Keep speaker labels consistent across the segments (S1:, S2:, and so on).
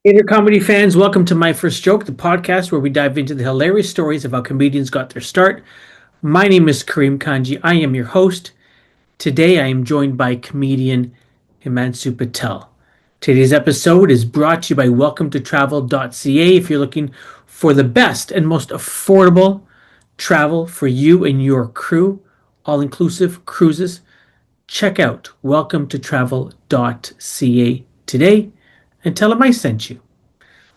S1: Hey there, comedy fans. Welcome to My First Joke, the podcast where we dive into the hilarious stories of how comedians got their start. My name is Kareem Kanji. I am your host. Today I am joined by comedian Himansu Patel. Today's episode is brought to you by welcometotravel.ca. If you're looking for the best and most affordable travel for you and your crew, all inclusive cruises, check out welcometotravel.ca today and tell them I sent you.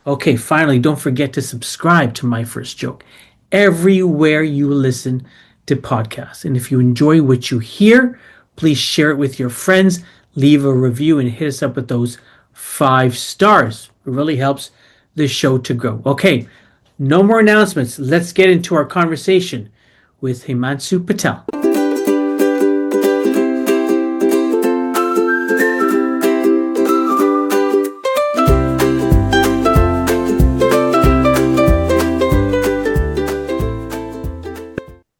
S1: Okay, finally, don't forget to subscribe to My First Joke everywhere you listen to podcasts. And if you enjoy what you hear, please share it with your friends, leave a review, and hit us up with those 5 stars. It really helps the show to grow. Okay, no more announcements. Let's get into our conversation with Himansu Patel.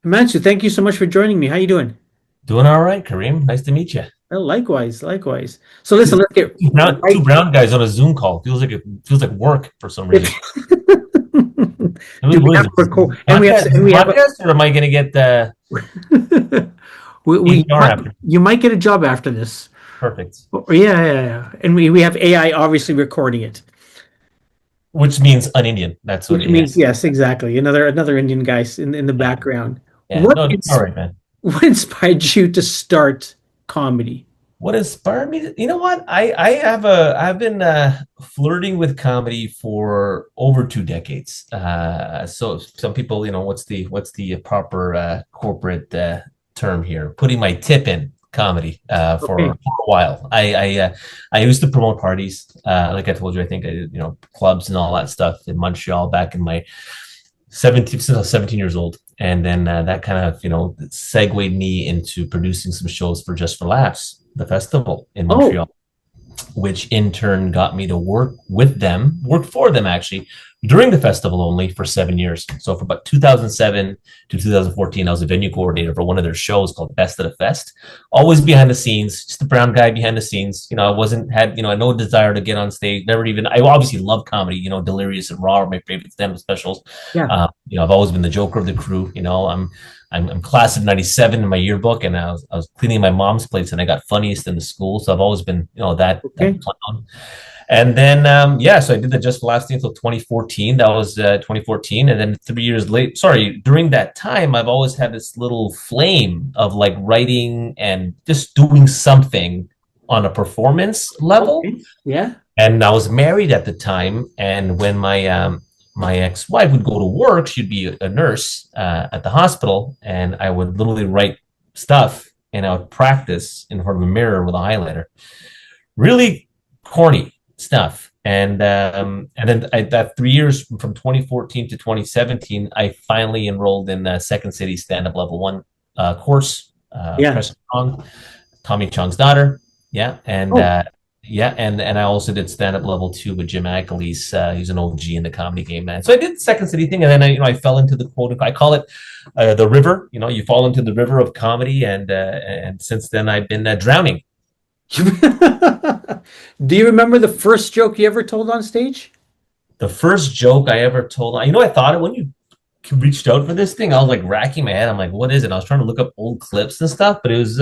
S1: Himansu, thank you so much for joining me. How you doing?
S2: Doing all right, Kareem. Nice to meet you.
S1: Well, likewise, likewise. So listen, let's get
S2: Two brown guys on a Zoom call. Feels like work for some reason.
S1: Do we have record? And we have
S2: podcast, or am I going to get the
S1: you might get a job after this.
S2: Perfect.
S1: Yeah. And we have AI obviously recording it,
S2: which means an Indian. That's what
S1: which means yes, exactly. Another Indian guy in the background.
S2: Yeah, all right, man.
S1: What inspired you to start comedy?
S2: What inspired me? You know what? I've been flirting with comedy for over 2 decades. So some people, what's the proper corporate term here? Putting my tip in comedy for a while. I used to promote parties, like I told you. I think I did, clubs and all that stuff in Montreal back in my 17 since I was 17 years old. And then that kind of, segued me into producing some shows for Just for Laughs, the festival in Montreal, which in turn got me to work for them actually, during the festival only for 7 years. So from about 2007 to 2014, I was a venue coordinator for one of their shows called Best of the Fest. Always behind the scenes, just the brown guy behind the scenes. I had no desire to get on stage. I obviously love comedy. Delirious and Raw are my favorite stand-up specials.
S1: Yeah.
S2: I've always been the joker of the crew. I'm class of 97 in my yearbook, and I was cleaning my mom's plates, and I got funniest in the school. So I've always been, that clown. And then, so I did the Just for Laughs thing until 2014. That was 2014. And then 3 years late, during that time, I've always had this little flame of like writing and just doing something on a performance level.
S1: Okay. Yeah.
S2: And I was married at the time. And when my ex-wife would go to work, she'd be a nurse at the hospital, and I would literally write stuff and I would practice in front of a mirror with a highlighter. Really corny stuff. And then that 3 years from 2014 to 2017, I finally enrolled in Second City Stand-Up Level 1 course. Tommy Chong's daughter. Yeah. And and I also did stand-up level 2 with Jim Ackles. He's an OG in the comedy game, man. So I did Second City thing, and then I fell into the quote. I call it the river. You fall into the river of comedy, and since then I've been drowning.
S1: Do you remember the first joke you ever told on stage?
S2: The first joke I ever told, I thought when you reached out for this thing, I was like racking my head. I'm like, what is it? I was trying to look up old clips and stuff, but it was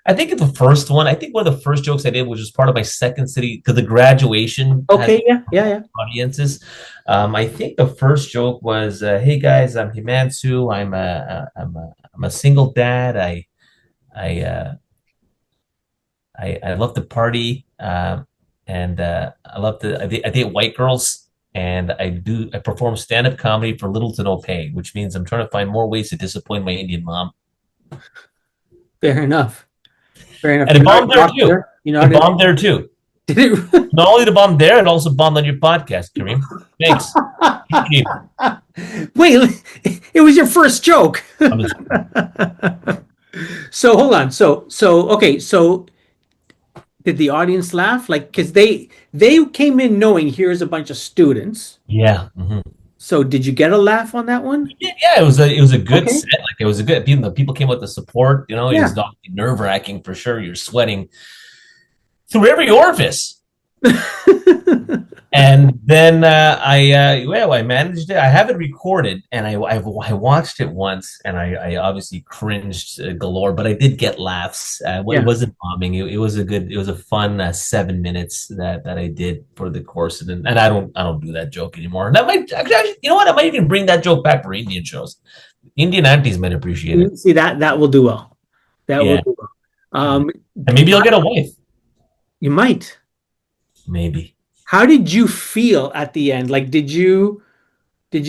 S2: I think the first one. I think one of the first jokes I did was just part of my Second City to the graduation.
S1: Okay, yeah.
S2: Audiences. I think the first joke was, "Hey guys, I'm Himansu. I'm a single dad. I love to party, and I date white girls, and I perform stand-up comedy for little to no pay, which means I'm trying to find more ways to disappoint my Indian mom."
S1: Fair enough.
S2: And it bombed there too. It bombed there too. Did it? Not only the bomb there, it also bombed on your podcast, Kareem. Thanks.
S1: Wait, it was your first joke. So hold on. So okay. So did the audience laugh? Like, because they came in knowing here's a bunch of students.
S2: Yeah. Mm-hmm.
S1: So did you get a laugh on that one?
S2: Yeah, it was a good set. Like, it was a good. People came with the support. It was nerve wracking for sure. You're sweating through every orifice. And then I managed it. I have it recorded, and I watched it once, and I obviously cringed galore, but I did get laughs. It
S1: Yeah.
S2: wasn't bombing. It was it was a fun 7 minutes that I did for the course, and I don't do that joke anymore. And that might actually, you know what? I might even bring that joke back for Indian shows. Indian aunties might appreciate it.
S1: See that will do well. That will
S2: Yeah,
S1: do well.
S2: yeah. And maybe you'll get a wife.
S1: You might.
S2: Maybe.
S1: How did you feel at the end? Like, did you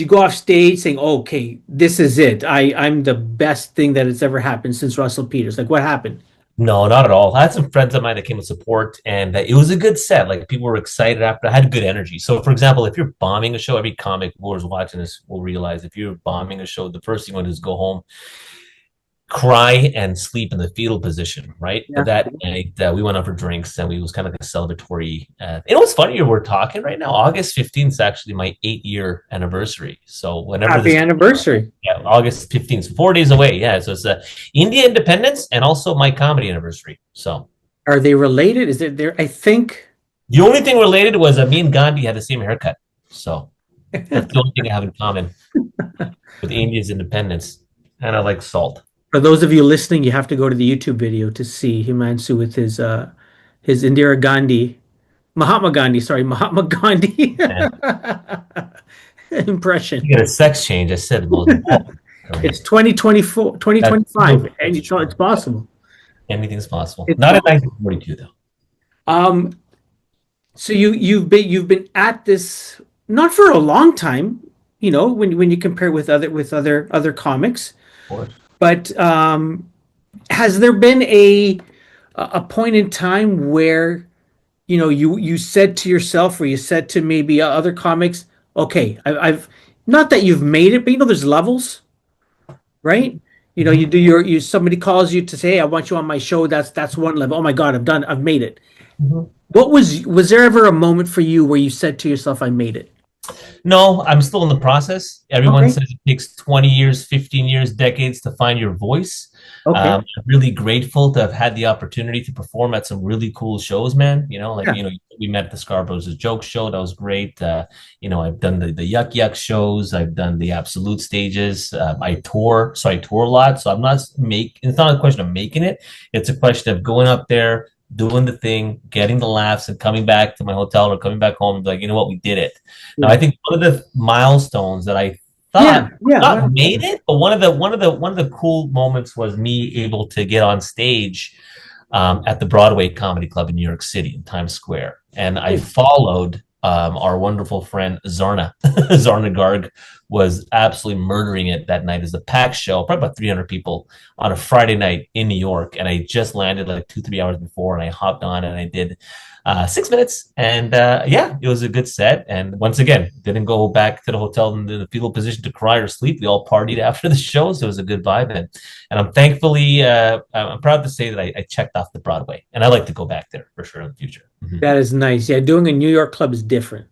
S1: go off stage saying, "Okay, this is it. I'm the best thing that has ever happened since Russell Peters." Like, what happened?
S2: No, not at all. I had some friends of mine that came with support, and it was a good set. Like people were excited after. I had good energy. So, for example, if you're bombing a show, every comic who is watching this will realize if you're bombing a show, the first thing you want to do is go home, cry, and sleep in the fetal position. Right.
S1: Yeah.
S2: But that night, we went out for drinks, and we was kind of like a celebratory. You know what's funny? We're talking right now. August 15th is actually my 8 year anniversary. So whenever
S1: Happy
S2: this
S1: anniversary.
S2: yeah, August 15th, so 4 days away. Yeah, so it's India independence and also my comedy anniversary. So
S1: Are they related? Is it there? I think.
S2: the only thing related was me and Gandhi had the same haircut. So that's the only thing I have in common with India's independence. And I like salt.
S1: For those of you listening, you have to go to the YouTube video to see Himansu with his Indira Gandhi, Mahatma Gandhi, sorry, Mahatma Gandhi
S2: And
S1: impression.
S2: you get a sex change. I said, well,
S1: It's 2024,
S2: that's,
S1: 2025, and
S2: that's true.
S1: it's possible.
S2: Anything's possible.
S1: It's
S2: Not in
S1: possible.
S2: 1942 though.
S1: Um, so you've been at this not for a long time, when you compare with other comics,
S2: Of course.
S1: but has there been a point in time where you said to yourself, or you said to maybe other comics, okay, I've not that you've made it, but there's levels, right? You
S2: Mhm.
S1: do somebody calls you to say, hey, I want you on my show. That's one level. Oh my God, I've made it.
S2: Mhm.
S1: What was there ever a moment for you where you said to yourself, I made it?
S2: No, I'm still in the process. Everyone
S1: Okay.
S2: says it takes 20 years, 15 years, decades to find your voice.
S1: Okay.
S2: I'm really grateful to have had the opportunity to perform at some really cool shows, man.
S1: Yeah.
S2: We met at the Scarborough's a joke show. That was great. I've done the Yuck Yuck shows. I've done the Absolute stages. I tour, so I tour a lot. So it's not a question of making it. It's a question of going up there, doing the thing, getting the laughs, and coming back to my hotel or coming back home and be like, you know what, we did it. Now, I
S1: Yeah.
S2: think one of the milestones that I
S1: Yeah.
S2: thought
S1: Yeah.
S2: not made it, but one of the cool moments was me able to get on stage at the Broadway Comedy Club in New York City in Times Square, and I followed our wonderful friend Zarna. Zarna Garg was absolutely murdering it that night as a packed show, probably about 300 people on a Friday night in New York, and I just landed like 2 3 hours before, and I hopped on and I did 6 minutes, and yeah, it was a good set. And once again, didn't go back to the hotel in the fetal position to cry or sleep. We all partied after the show, so it was a good vibe. And I'm proud to say that I checked off the Broadway, and I like to go back there for sure in the future. Mm-hmm.
S1: That is nice. Yeah. Doing a New York club is different.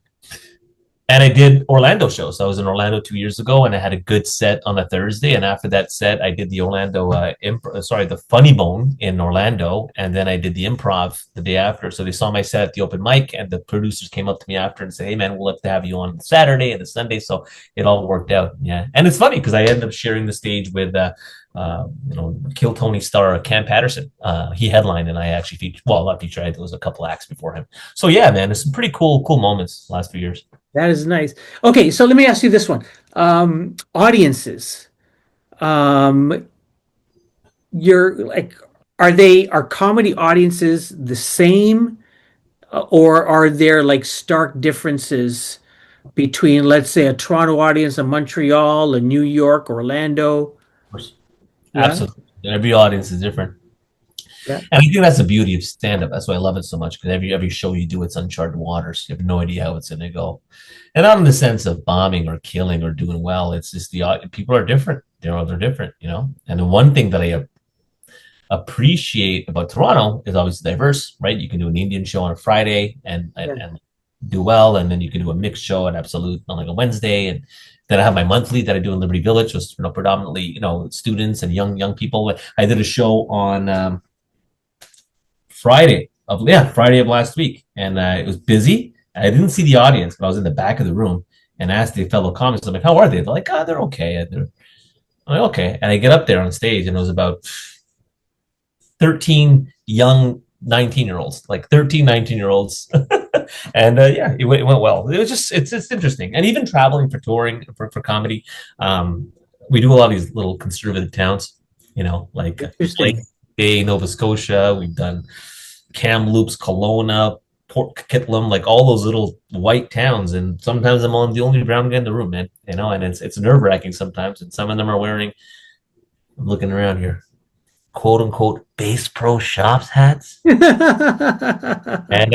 S2: And I did Orlando shows. I was in Orlando 2 years ago, and I had a good set on a Thursday. And after that set, I did the the Funny Bone in Orlando, and then I did the Improv the day after. So they saw my set at the open mic, and the producers came up to me after and said, "Hey, man, we'll love to have you on Saturday and the Sunday." So it all worked out. Yeah, and it's funny because I ended up sharing the stage with. Kill Tony star Cam Patterson. He headlined, and I actually featured. Well, not featured. There was a couple acts before him. So yeah, man, it's some pretty cool moments last few years.
S1: That is nice. Okay, so let me ask you this one. Audiences. Um, you're like, are comedy audiences the same, or are there like stark differences between, let's say, a Toronto audience, a Montreal, a New York, Orlando? Yeah,
S2: Absolutely. Every audience is different.
S1: yeah,
S2: And I think that's the beauty of stand-up. That's why I love it so much because every show you do, it's uncharted waters. You have no idea how it's going to go. And not in the sense of bombing or killing or doing well. It's just people are different. They're different. And the one thing that I appreciate about Toronto is obviously diverse, right? You can do an Indian show on a Friday
S1: yeah.
S2: and do well, and then you can do a mixed show at Absolute on like a Wednesday, and then I have my monthly that I do in Liberty Village, just predominantly students and young people. I did a show on Friday of last week, and it was busy. I didn't see the audience, but I was in the back of the room and asked the fellow comics, I'm like, how are they? They're like, oh, they're okay. I'm like, okay. And I get up there on stage, and it was about 13 young 19-year-olds, like 13, 19-year-olds. And yeah, it went well. It was just, it's interesting. And even traveling for touring for comedy, we do a lot of these little conservative towns, like Lake
S1: Interesting.
S2: Bay, Nova Scotia. We've done Kamloops, Kelowna, Port Coquitlam, like all those little white towns. And sometimes I'm the only brown guy in the room, man. And it's nerve wracking sometimes. And some of them are wearing. I'm looking around here, quote unquote Bass Pro Shops hats, and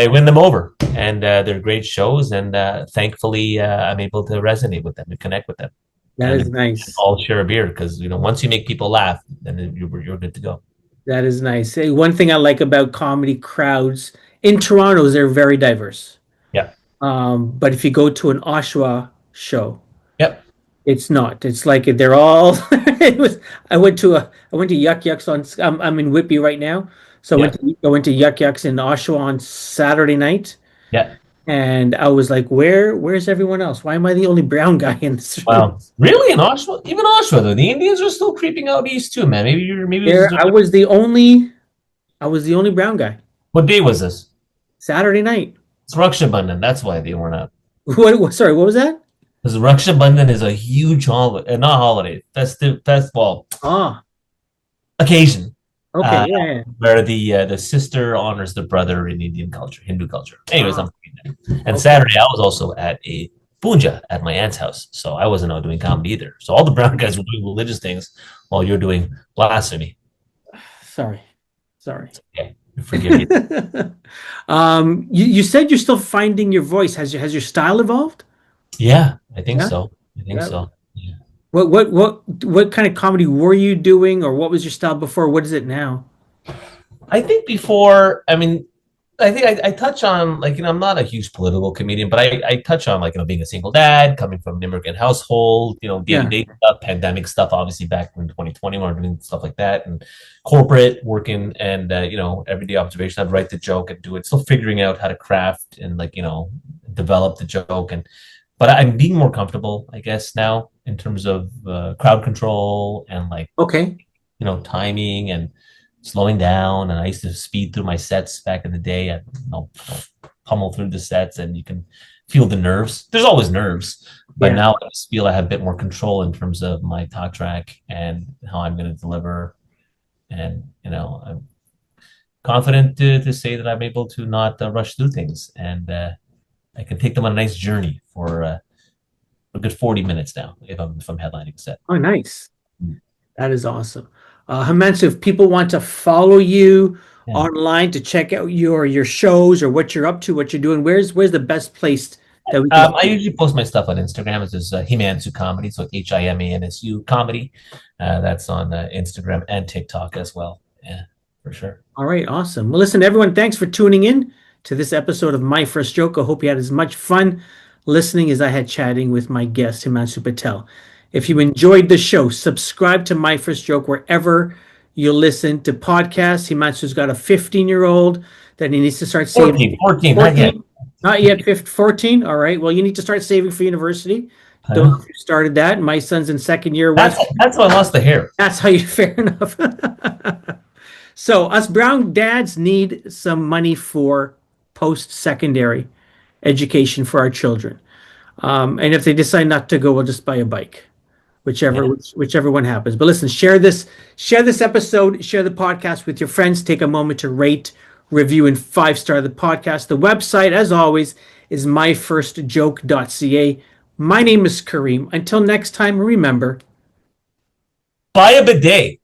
S2: I win them over. And they're great shows. And thankfully, I'm able to resonate with them and connect with them.
S1: That
S2: And
S1: is nice.
S2: all share a beer because once you make people laugh, then you're good to go.
S1: That is nice. Hey, one thing I like about comedy crowds in Toronto is they're very diverse.
S2: Yeah.
S1: But if you go to an Oshawa show,
S2: Yep.
S1: it's not. It's like they're all. It was. I went to Yuck Yucks on. I'm in Whitby right now, so
S2: Yeah.
S1: I went to Yuck Yucks in Oshawa on Saturday night,
S2: Yeah.
S1: and I was like, where's everyone else? Why am I the only brown guy in this room?
S2: Wow. Really? In Oshawa? Even Oshawa, though. The Indians are still creeping out east, too, man. Maybe this is
S1: There, I was the only brown guy.
S2: what day was this?
S1: Saturday night.
S2: It's Raksha Bandhan. That's why they weren't out.
S1: Sorry, what was that?
S2: Because Raksha Bandhan is a huge holiday, not holiday, festive, festival,
S1: Ah,
S2: occasion,
S1: okay, yeah.
S2: where the sister honors the brother in Indian culture, Hindu culture. Anyways,
S1: Ah,
S2: and
S1: okay.
S2: Saturday I was also at a punja at my aunt's house, so I wasn't out doing comedy either. So all the brown guys were doing religious things while you're doing blasphemy.
S1: Sorry, sorry.
S2: Okay, forgive you.
S1: You said you're still finding your voice. Has your style evolved?
S2: Yeah, I think
S1: Yeah,
S2: so. I think
S1: yeah.
S2: so. Yeah.
S1: What kind of comedy were you doing, or what was your style before? What is it now?
S2: I think before, I mean, I think I touch on like, I'm not a huge political comedian, but I touch on like, being a single dad, coming from an immigrant household,
S1: Yeah,
S2: day-to-day stuff, pandemic stuff, obviously back in 2020 when we're doing stuff like that, and corporate working, and everyday observation. I'd write the joke and do it, still figuring out how to craft and like, develop the joke. But I'm being more comfortable, I guess, now in terms of crowd control and like,
S1: okay.
S2: timing and slowing down. And I used to speed through my sets back in the day and pummel through the sets, and you can feel the nerves. There's always nerves, but
S1: Yeah.
S2: now I just feel I have a bit more control in terms of my talk track and how I'm going to deliver. And, I'm confident to say that I'm able to not rush through things, and I can take them on a nice journey for a good 40 minutes now if I'm headlining a set.
S1: Oh, nice. That is awesome. Himansu, if people want to follow you
S2: Yeah.
S1: online to check out your shows or what you're up to, what you're doing, where's the best place that we can?
S2: I usually post my stuff on Instagram. It's just Himansu Comedy, so Himansu Comedy. That's on Instagram and TikTok as well. Yeah, for sure.
S1: All right, awesome. Well, listen, everyone, thanks for tuning in to this episode of My First Joke. I hope you had as much fun listening as I had chatting with my guest, Himansu Patel. If you enjoyed the show, subscribe to My First Joke wherever you listen to podcasts. Himansu's got a 15-year-old that he needs to start saving.
S2: 14, not yet.
S1: Not yet 14. All right. Well, you need to start saving for university. Don't know if you started that. My son's in second year.
S2: That's how I lost the hair.
S1: That's how you, fair enough. So us brown dads need some money for post-secondary education for our children. And if they decide not to go, we'll just buy a bike, whichever one happens. But listen, share this episode, share the podcast with your friends. Take a moment to rate, review, and 5-star the podcast. The website, as always, is myfirstjoke.ca. My name is Kareem. Until next time, remember,
S2: Buy a bidet.